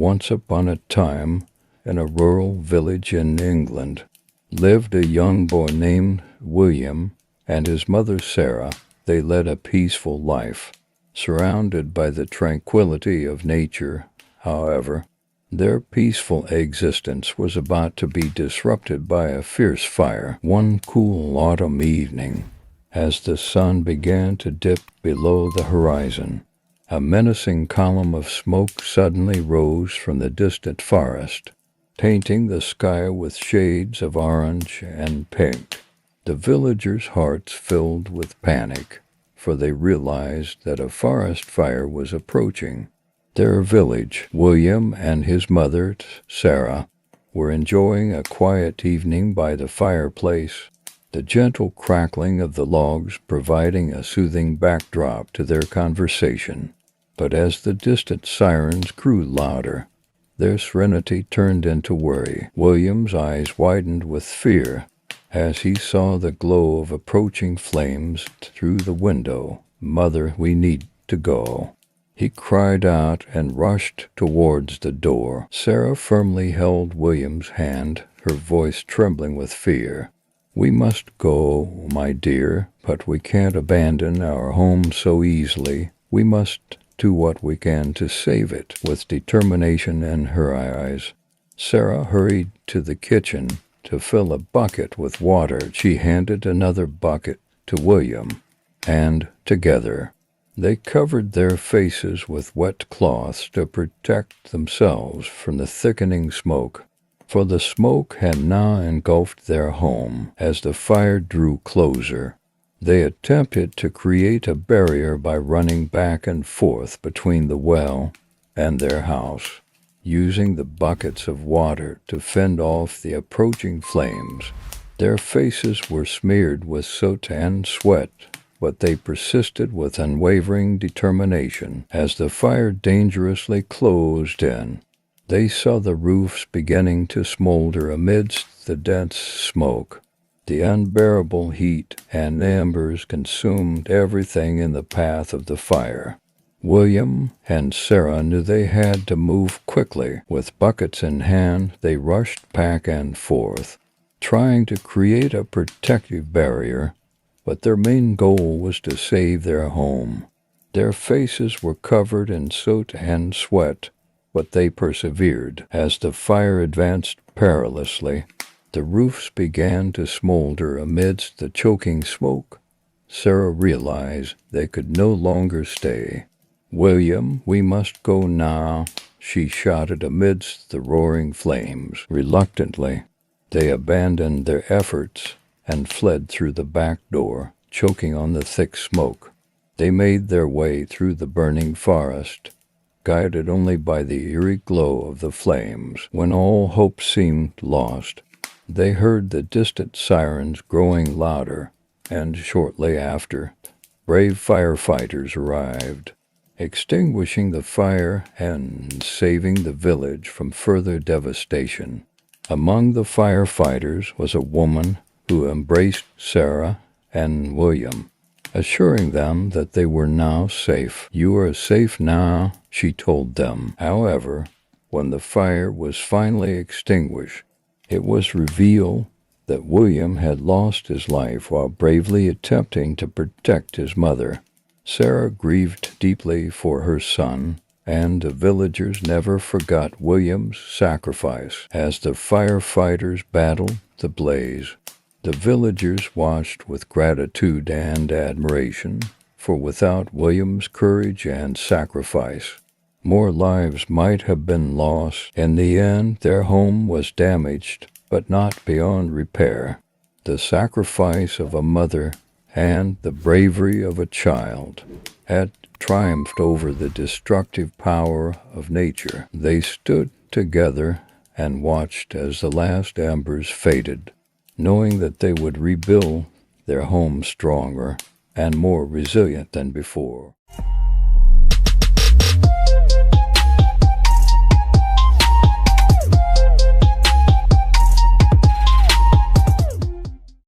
Once upon a time, in a rural village in England, lived a young boy named William and his mother Sarah. They led a peaceful life, surrounded by the tranquility of nature. However, their peaceful existence was about to be disrupted by a fierce fire. One cool autumn evening, as the sun began to dip below the horizon, a menacing column of smoke suddenly rose from the distant forest, painting the sky with shades of orange and pink. The villagers' hearts filled with panic, for they realized that a forest fire was approaching. Their village, William and his mother, Sarah, were enjoying a quiet evening by the fireplace, the gentle crackling of the logs providing a soothing backdrop to their conversation. But as the distant sirens grew louder, their serenity turned into worry. William's eyes widened with fear as he saw the glow of approaching flames through the window. "Mother, we need to go," he cried out and rushed towards the door. Sarah firmly held William's hand, her voice trembling with fear. "We must go, my dear, but we can't abandon our home so easily. We must do what we can to save it." With determination in her eyes, Sarah hurried to the kitchen to fill a bucket with water. She handed another bucket to William, and together they covered their faces with wet cloths to protect themselves from the thickening smoke, for the smoke had now engulfed their home. As the fire drew closer, they attempted to create a barrier by running back and forth between the well and their house, using the buckets of water to fend off the approaching flames. Their faces were smeared with soot and sweat, but they persisted with unwavering determination. As the fire dangerously closed in, they saw the roofs beginning to smolder amidst the dense smoke. The unbearable heat and embers consumed everything in the path of the fire. William and Sarah knew they had to move quickly. With buckets in hand, they rushed back and forth, trying to create a protective barrier, but their main goal was to save their home. Their faces were covered in soot and sweat, but they persevered. As the fire advanced perilously, the roofs began to smolder amidst the choking smoke. Sarah realized they could no longer stay. "William, we must go now," she shouted amidst the roaring flames. Reluctantly, they abandoned their efforts and fled through the back door, choking on the thick smoke. They made their way through the burning forest, guided only by the eerie glow of the flames. When all hope seemed lost, they heard the distant sirens growing louder, and shortly after, brave firefighters arrived, extinguishing the fire and saving the village from further devastation. Among the firefighters was a woman who embraced Sarah and William, assuring them that they were now safe. "You are safe now," she told them. However, when the fire was finally extinguished, it was revealed that William had lost his life while bravely attempting to protect his mother. Sarah grieved deeply for her son, and the villagers never forgot William's sacrifice. As the firefighters battled the blaze, the villagers watched with gratitude and admiration, for without William's courage and sacrifice, more lives might have been lost. In the end, their home was damaged, but not beyond repair. The sacrifice of a mother and the bravery of a child had triumphed over the destructive power of nature. They stood together and watched as the last embers faded, knowing that they would rebuild their home stronger and more resilient than before.